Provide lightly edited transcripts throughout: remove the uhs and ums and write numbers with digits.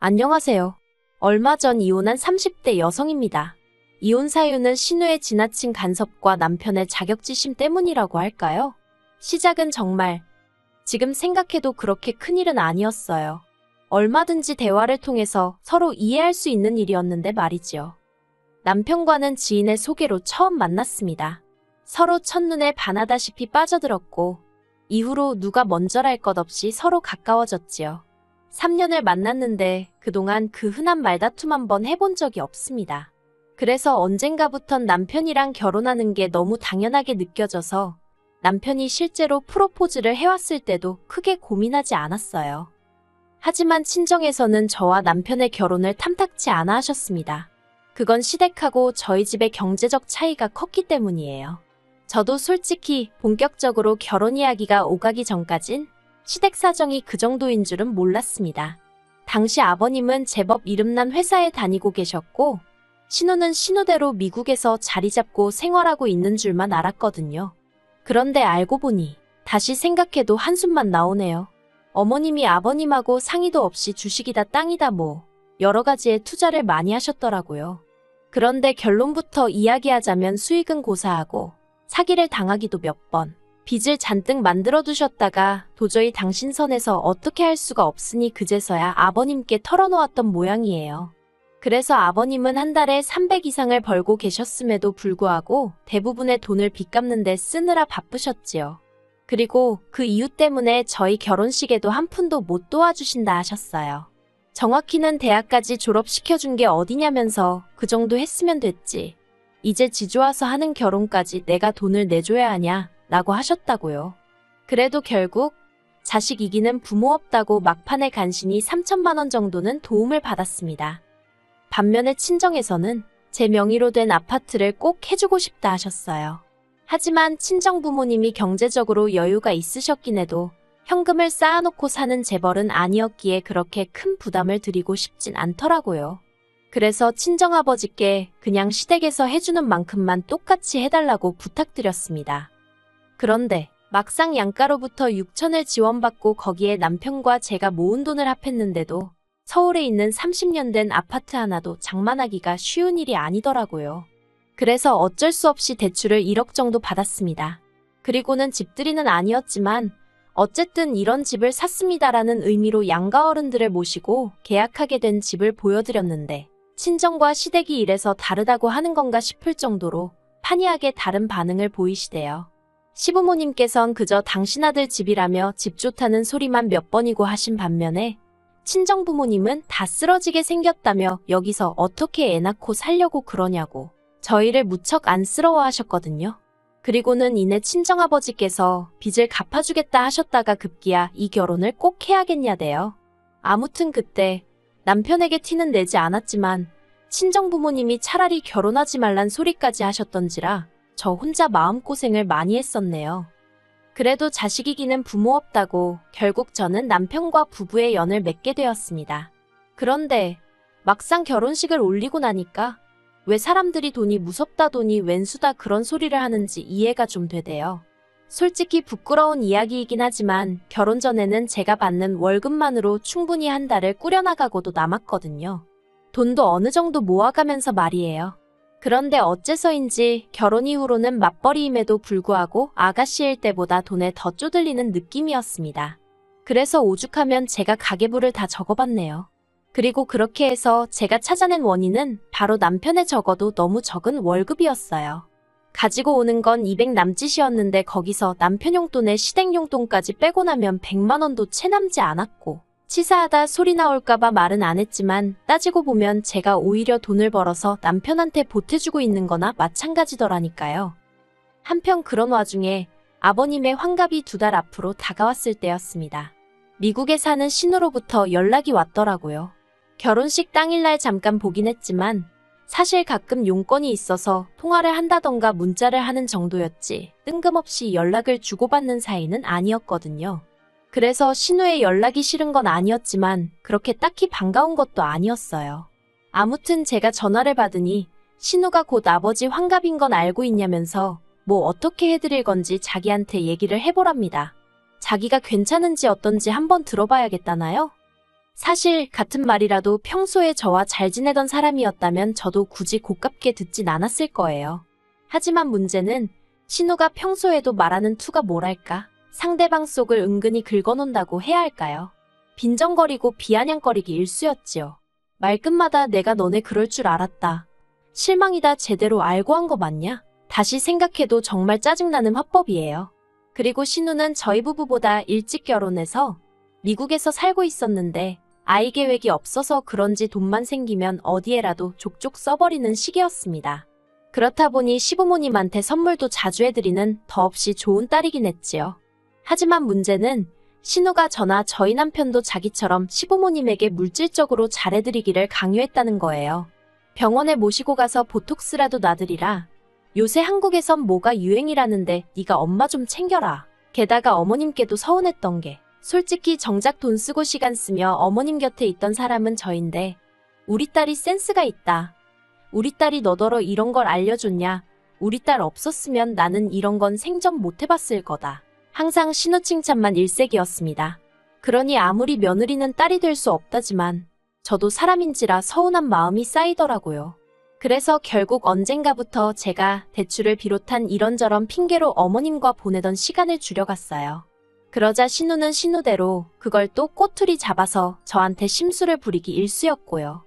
안녕하세요. 얼마 전 이혼한 30대 여성입니다. 이혼 사유는 신우의 지나친 간섭과 남편의 자격지심 때문이라고 할까요? 시작은 정말 지금 생각해도 그렇게 큰일은 아니었어요. 얼마든지 대화를 통해서 서로 이해할 수 있는 일이었는데 말이지요. 남편과는 지인의 소개로 처음 만났습니다. 서로 첫눈에 반하다시피 빠져들었고 이후로 누가 먼저랄 것 없이 서로 가까워졌지요. 3년을 만났는데 그동안 그 흔한 말다툼 한번 해본 적이 없습니다. 그래서 언젠가부턴 남편이랑 결혼하는 게 너무 당연하게 느껴져서 남편이 실제로 프로포즈를 해왔을 때도 크게 고민하지 않았어요. 하지만 친정에서는 저와 남편의 결혼을 탐탁치 않아 하셨습니다. 그건 시댁하고 저희 집의 경제적 차이가 컸기 때문이에요. 저도 솔직히 본격적으로 결혼 이야기가 오가기 전까진 시댁 사정이 그 정도인 줄은 몰랐습니다. 당시 아버님은 제법 이름난 회사에 다니고 계셨고 신우는 신우대로 미국에서 자리 잡고 생활하고 있는 줄만 알았거든요. 그런데 알고 보니 다시 생각해도 한숨만 나오네요. 어머님이 아버님하고 상의도 없이 주식이다 땅이다 뭐 여러 가지에 투자를 많이 하셨더라고요. 그런데 결론부터 이야기하자면 수익은 고사하고 사기를 당하기도 몇 번, 빚을 잔뜩 만들어 두셨다가 도저히 당신 선에서 어떻게 할 수가 없으니 그제서야 아버님께 털어놓았던 모양이에요. 그래서 아버님은 한 달에 300 이상을 벌고 계셨음에도 불구하고 대부분의 돈을 빚 갚는 데 쓰느라 바쁘셨지요. 그리고 그 이유 때문에 저희 결혼식에도 한 푼도 못 도와주신다 하셨어요. 정확히는 대학까지 졸업시켜준 게 어디냐면서 그 정도 했으면 됐지. 이제 지좋아서 하는 결혼까지 내가 돈을 내줘야 하냐 라고 하셨다고요. 그래도 결국 자식 이기는 부모 없다고 막판에 간신히 3천만 원 정도는 도움을 받았습니다. 반면에 친정에서는 제 명의로 된 아파트를 꼭 해주고 싶다 하셨어요. 하지만 친정 부모님이 경제적으로 여유가 있으셨긴 해도 현금을 쌓아놓고 사는 재벌은 아니었기에 그렇게 큰 부담을 드리고 싶진 않더라고요. 그래서 친정아버지께 그냥 시댁에서 해주는 만큼만 똑같이 해달라고 부탁드렸습니다. 그런데 막상 양가로부터 6천을 지원받고 거기에 남편과 제가 모은 돈을 합했는데도 서울에 있는 30년 된 아파트 하나도 장만하기가 쉬운 일이 아니더라고요. 그래서 어쩔 수 없이 대출을 1억 정도 받았습니다. 그리고는 집들이는 아니었지만 어쨌든 이런 집을 샀습니다라는 의미로 양가 어른들을 모시고 계약하게 된 집을 보여드렸는데 친정과 시댁이 이래서 다르다고 하는 건가 싶을 정도로 판이하게 다른 반응을 보이시대요. 시부모님께선 그저 당신 아들 집이라며 집 좋다는 소리만 몇 번이고 하신 반면에 친정부모님은 다 쓰러지게 생겼다며 여기서 어떻게 애 낳고 살려고 그러냐고 저희를 무척 안쓰러워하셨거든요. 그리고는 이내 친정아버지께서 빚을 갚아주겠다 하셨다가 급기야 이 결혼을 꼭 해야겠냐대요. 아무튼 그때 남편에게 티는 내지 않았지만 친정부모님이 차라리 결혼하지 말란 소리까지 하셨던지라 저 혼자 마음고생을 많이 했었네요. 그래도 자식 이기는 부모 없다고 결국 저는 남편과 부부의 연을 맺게 되었습니다. 그런데 막상 결혼식을 올리고 나니까 왜 사람들이 돈이 무섭다 돈이 웬수다 그런 소리를 하는지 이해가 좀 되대요. 솔직히 부끄러운 이야기이긴 하지만 결혼 전에는 제가 받는 월급만으로 충분히 한 달을 꾸려나가고도 남았거든요. 돈도 어느 정도 모아가면서 말이에요. 그런데 어째서인지 결혼 이후로는 맞벌이임에도 불구하고 아가씨일 때보다 돈에 더 쪼들리는 느낌이었습니다. 그래서 오죽하면 제가 가계부를 다 적어봤네요. 그리고 그렇게 해서 제가 찾아낸 원인은 바로 남편의 적어도 너무 적은 월급이었어요. 가지고 오는 건 200 남짓이었는데 거기서 남편 용돈에 시댁 용돈까지 빼고 나면 100만 원도 채 남지 않았고 치사하다 소리 나올까봐 말은 안 했지만 따지고 보면 제가 오히려 돈을 벌어서 남편한테 보태주고 있는 거나 마찬가지더라니까요. 한편 그런 와중에 아버님의 환갑이 2달 앞으로 다가왔을 때였습니다. 미국에 사는 신우로부터 연락이 왔더라고요. 결혼식 당일날 잠깐 보긴 했지만 사실 가끔 용건이 있어서 통화를 한다던가 문자를 하는 정도였지 뜬금없이 연락을 주고받는 사이는 아니었거든요. 그래서 신우의 연락이 싫은 건 아니었지만 그렇게 딱히 반가운 것도 아니었어요. 아무튼 제가 전화를 받으니 신우가 곧 아버지 환갑인 건 알고 있냐면서 뭐 어떻게 해드릴 건지 자기한테 얘기를 해보랍니다. 자기가 괜찮은지 어떤지 한번 들어봐야겠다나요? 사실 같은 말이라도 평소에 저와 잘 지내던 사람이었다면 저도 굳이 고깝게 듣진 않았을 거예요. 하지만 문제는 신우가 평소에도 말하는 투가 뭐랄까? 상대방 속을 은근히 긁어놓는다고 해야 할까요? 빈정거리고 비아냥거리기 일쑤였지요. 말끝마다 내가 너네 그럴 줄 알았다. 실망이다. 제대로 알고 한 거 맞냐? 다시 생각해도 정말 짜증나는 화법이에요. 그리고 신우는 저희 부부보다 일찍 결혼해서 미국에서 살고 있었는데 아이 계획이 없어서 그런지 돈만 생기면 어디에라도 족족 써버리는 시기였습니다. 그렇다 보니 시부모님한테 선물도 자주 해드리는 더없이 좋은 딸이긴 했지요. 하지만 문제는 신우가 저나 저희 남편도 자기처럼 시부모님에게 물질적으로 잘해드리기를 강요했다는 거예요. 병원에 모시고 가서 보톡스라도 놔드리라. 요새 한국에선 뭐가 유행이라는데 네가 엄마 좀 챙겨라. 게다가 어머님께도 서운했던 게 솔직히 정작 돈 쓰고 시간 쓰며 어머님 곁에 있던 사람은 저인데 우리 딸이 센스가 있다. 우리 딸이 너더러 이런 걸 알려줬냐. 우리 딸 없었으면 나는 이런 건 생전 못 해봤을 거다. 항상 신우 칭찬만 일색이었습니다. 그러니 아무리 며느리는 딸이 될 수 없다지만 저도 사람인지라 서운한 마음이 쌓이더라고요. 그래서 결국 언젠가부터 제가 대출을 비롯한 이런저런 핑계로 어머님과 보내던 시간을 줄여갔어요. 그러자 신우는 신우대로 그걸 또 꼬투리 잡아서 저한테 심술을 부리기 일쑤였고요.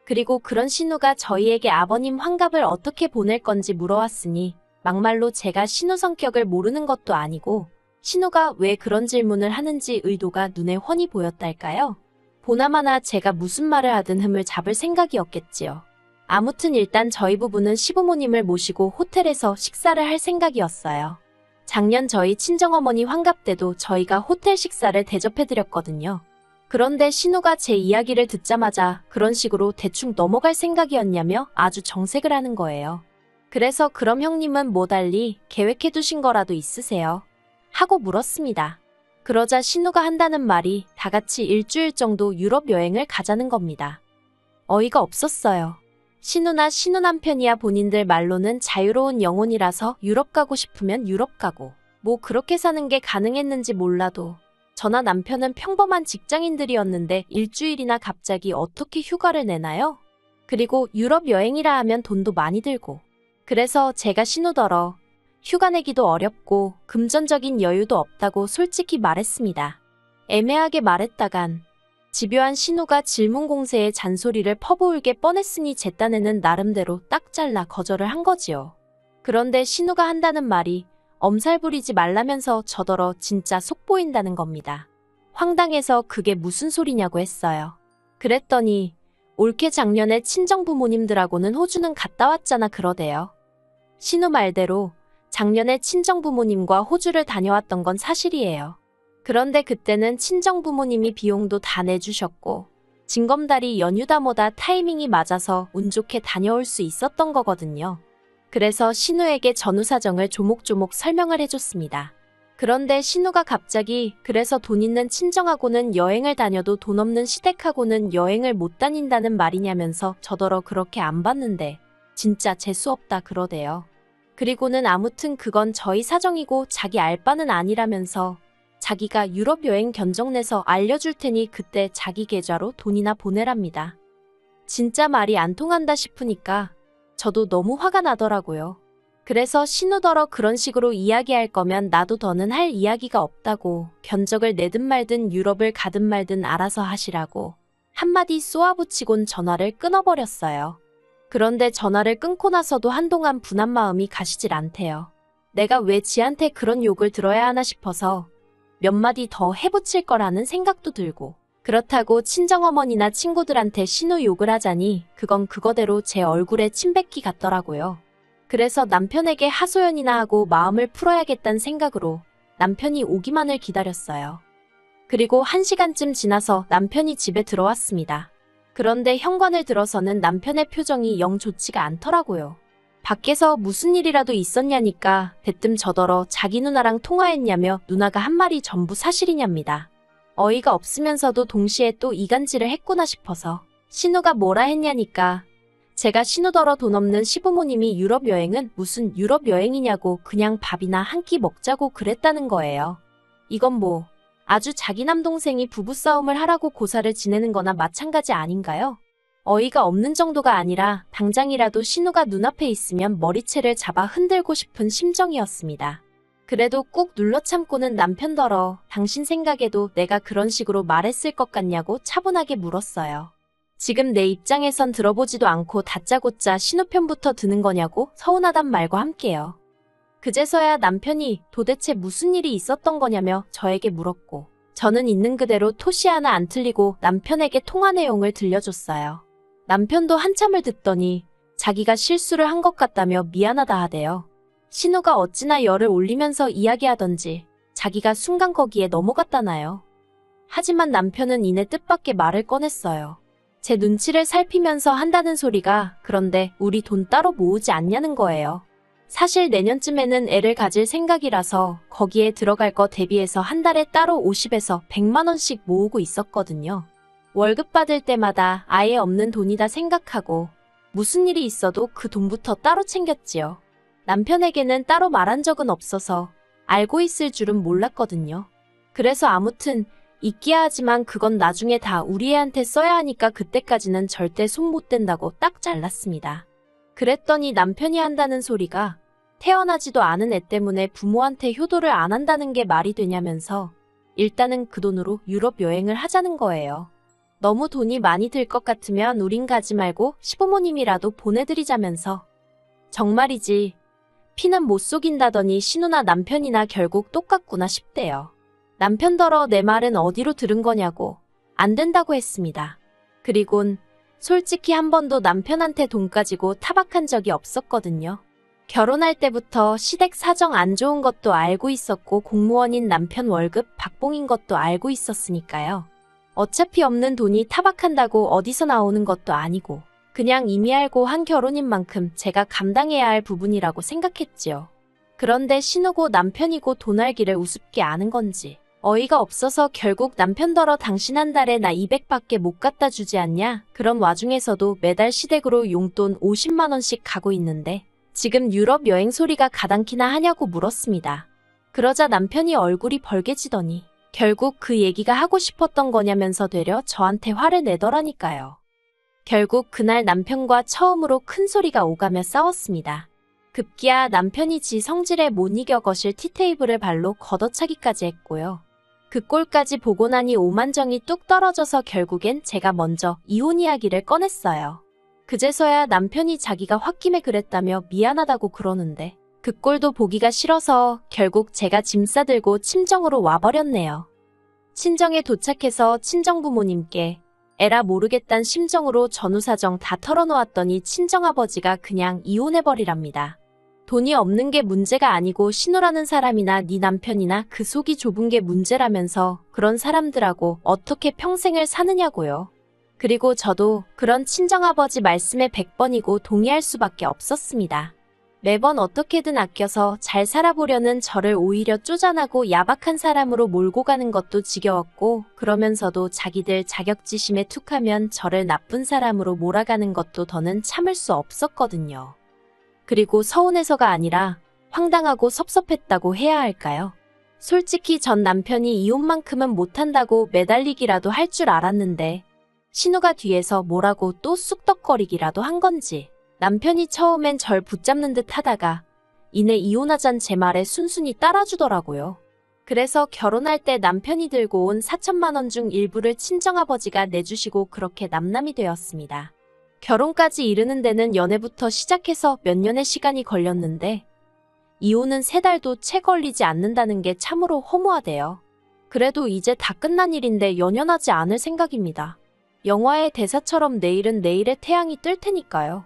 그리고 그런 신우가 저희에게 아버님 환갑을 어떻게 보낼 건지 물어왔으니 막말로 제가 신우 성격을 모르는 것도 아니고 신우가 왜 그런 질문을 하는지 의도가 눈에 훤히 보였달까요? 보나마나 제가 무슨 말을 하든 흠을 잡을 생각이었겠지요. 아무튼 일단 저희 부부는 시부모님을 모시고 호텔에서 식사를 할 생각이었어요. 작년 저희 친정어머니 환갑 때도 저희가 호텔 식사를 대접해드렸거든요. 그런데 신우가 제 이야기를 듣자마자 그런 식으로 대충 넘어갈 생각이었냐며 아주 정색을 하는 거예요. 그래서 그럼 형님은 뭐 달리 계획해두신 거라도 있으세요? 하고 물었습니다. 그러자 신우가 한다는 말이 다 같이 일주일 정도 유럽 여행을 가자는 겁니다. 어이가 없었어요. 신우나 신우 남편이야 본인들 말로는 자유로운 영혼이라서 유럽 가고 싶으면 유럽 가고 뭐 그렇게 사는 게 가능했는지 몰라도 저나 남편은 평범한 직장인들이었는데 일주일이나 갑자기 어떻게 휴가를 내나요? 그리고 유럽 여행이라 하면 돈도 많이 들고 그래서 제가 신우더러 휴가 내기도 어렵고 금전적인 여유도 없다고 솔직히 말했습니다. 애매하게 말했다간 집요한 신우가 질문 공세에 잔소리를 퍼부을게 뻔했으니 제 딴에는 나름대로 딱 잘라 거절을 한 거지요. 그런데 신우가 한다는 말이 엄살 부리지 말라면서 저더러 진짜 속 보인다는 겁니다. 황당해서 그게 무슨 소리냐고 했어요. 그랬더니 올케 작년에 친정부모님들하고는 호주는 갔다 왔잖아 그러대요. 신우 말대로 작년에 친정부모님과 호주를 다녀왔던 건 사실이에요. 그런데 그때는 친정부모님이 비용도 다 내주셨고 징검다리 연휴다 뭐다 타이밍이 맞아서 운 좋게 다녀올 수 있었던 거거든요. 그래서 신우에게 전후 사정을 조목조목 설명을 해줬습니다. 그런데 신우가 갑자기 그래서 돈 있는 친정하고는 여행을 다녀도 돈 없는 시댁하고는 여행을 못 다닌다는 말이냐면서 저더러 그렇게 안 봤는데 진짜 재수없다 그러대요. 그리고는 아무튼 그건 저희 사정이고 자기 알 바는 아니라면서 자기가 유럽 여행 견적 내서 알려줄 테니 그때 자기 계좌로 돈이나 보내랍니다. 진짜 말이 안 통한다 싶으니까 저도 너무 화가 나더라고요. 그래서 신우더러 그런 식으로 이야기할 거면 나도 더는 할 이야기가 없다고 견적을 내든 말든 유럽을 가든 말든 알아서 하시라고 한마디 쏘아붙이곤 전화를 끊어버렸어요. 그런데 전화를 끊고 나서도 한동안 분한 마음이 가시질 않대요. 내가 왜 지한테 그런 욕을 들어야 하나 싶어서 몇 마디 더 해붙일 거라는 생각도 들고 그렇다고 친정어머니나 친구들한테 신우 욕을 하자니 그건 그거대로 제 얼굴에 침 뱉기 같더라고요. 그래서 남편에게 하소연이나 하고 마음을 풀어야겠다는 생각으로 남편이 오기만을 기다렸어요. 그리고 1시간쯤 지나서 남편이 집에 들어왔습니다. 그런데 현관을 들어서는 남편의 표정이 영 좋지가 않더라고요. 밖에서 무슨 일이라도 있었냐니까 대뜸 저더러 자기 누나랑 통화했냐며 누나가 한 말이 전부 사실이냐입니다. 어이가 없으면서도 동시에 또 이간질을 했구나 싶어서 신우가 뭐라 했냐니까 제가 신우더러 돈 없는 시부모님이 유럽 여행은 무슨 유럽 여행이냐고 그냥 밥이나 한 끼 먹자고 그랬다는 거예요. 이건 뭐 아주 자기 남동생이 부부싸움을 하라고 고사를 지내는 거나 마찬가지 아닌가요? 어이가 없는 정도가 아니라 당장이라도 신우가 눈앞에 있으면 머리채를 잡아 흔들고 싶은 심정이었습니다. 그래도 꾹 눌러 참고는 남편더러 당신 생각에도 내가 그런 식으로 말했을 것 같냐고 차분하게 물었어요. 지금 내 입장에선 들어보지도 않고 다짜고짜 신우 편부터 드는 거냐고 서운하단 말과 함께요. 그제서야 남편이 도대체 무슨 일이 있었던 거냐며 저에게 물었고 저는 있는 그대로 토시 하나 안 틀리고 남편에게 통화 내용을 들려줬어요. 남편도 한참을 듣더니 자기가 실수를 한 것 같다며 미안하다 하대요. 신우가 어찌나 열을 올리면서 이야기하던지 자기가 순간 거기에 넘어갔다나요. 하지만 남편은 이내 뜻밖의 말을 꺼냈어요. 제 눈치를 살피면서 한다는 소리가 그런데 우리 돈 따로 모으지 않냐는 거예요. 사실 내년쯤에는 애를 가질 생각이라서 거기에 들어갈 거 대비해서 한 달에 따로 50에서 100만 원씩 모으고 있었거든요. 월급 받을 때마다 아예 없는 돈이다 생각하고 무슨 일이 있어도 그 돈부터 따로 챙겼지요. 남편에게는 따로 말한 적은 없어서 알고 있을 줄은 몰랐거든요. 그래서 아무튼 있기야 하지만 그건 나중에 다 우리 애한테 써야 하니까 그때까지는 절대 손 못 댄다고 딱 잘랐습니다. 그랬더니 남편이 한다는 소리가 태어나지도 않은 애 때문에 부모한테 효도를 안 한다는 게 말이 되냐면서 일단은 그 돈으로 유럽 여행을 하자는 거예요. 너무 돈이 많이 들 것 같으면 우린 가지 말고 시부모님이라도 보내드리자면서 정말이지 피는 못 속인다더니 신우나 남편이나 결국 똑같구나 싶대요. 남편더러 내 말은 어디로 들은 거냐고 안 된다고 했습니다. 그리곤 솔직히 한 번도 남편한테 돈 가지고 타박한 적이 없었거든요. 결혼할 때부터 시댁 사정 안 좋은 것도 알고 있었고 공무원인 남편 월급 박봉인 것도 알고 있었으니까요. 어차피 없는 돈이 타박한다고 어디서 나오는 것도 아니고 그냥 이미 알고 한 결혼인 만큼 제가 감당해야 할 부분이라고 생각했지요. 그런데 신우고 남편이고 돈 알기를 우습게 아는 건지 어이가 없어서 결국 남편더러 당신 한 달에 나 200밖에 못 갖다 주지 않냐? 그런 와중에서도 매달 시댁으로 용돈 50만 원씩 가고 있는데 지금 유럽 여행 소리가 가당키나 하냐고 물었습니다. 그러자 남편이 얼굴이 벌개지더니 결국 그 얘기가 하고 싶었던 거냐면서 되려 저한테 화를 내더라니까요. 결국 그날 남편과 처음으로 큰 소리가 오가며 싸웠습니다. 급기야 남편이 지 성질에 못 이겨 거실 티테이블을 발로 걷어차기까지 했고요. 그 꼴까지 보고 나니 오만정이 뚝 떨어져서 결국엔 제가 먼저 이혼 이야기를 꺼냈어요. 그제서야 남편이 자기가 홧김에 그랬다며 미안하다고 그러는데 그 꼴도 보기가 싫어서 결국 제가 짐 싸들고 친정으로 와버렸네요. 친정에 도착해서 친정부모님께 에라 모르겠단 심정으로 전후사정 다 털어놓았더니 친정아버지가 그냥 이혼해버리랍니다. 돈이 없는 게 문제가 아니고 신우라는 사람이나 네 남편이나 그 속이 좁은 게 문제라면서 그런 사람들하고 어떻게 평생을 사느냐고요. 그리고 저도 그런 친정아버지 말씀에 100번이고 동의할 수밖에 없었습니다. 매번 어떻게든 아껴서 잘 살아보려는 저를 오히려 쪼잔하고 야박한 사람으로 몰고 가는 것도 지겨웠고 그러면서도 자기들 자격지심에 툭하면 저를 나쁜 사람으로 몰아가는 것도 더는 참을 수 없었거든요. 그리고 서운해서가 아니라 황당하고 섭섭했다고 해야 할까요? 솔직히 전 남편이 이혼만큼은 못한다고 매달리기라도 할 줄 알았는데 신우가 뒤에서 뭐라고 또 쑥덕거리기라도 한 건지 남편이 처음엔 절 붙잡는 듯 하다가 이내 이혼하잔 제 말에 순순히 따라주더라고요. 그래서 결혼할 때 남편이 들고 온 4천만 원 중 일부를 친정아버지가 내주시고 그렇게 남남이 되었습니다. 결혼까지 이르는 데는 연애부터 시작해서 몇 년의 시간이 걸렸는데 이혼은 3달도 채 걸리지 않는다는 게 참으로 허무하대요. 그래도 이제 다 끝난 일인데 연연하지 않을 생각입니다. 영화의 대사처럼 내일은 내일의 태양이 뜰 테니까요.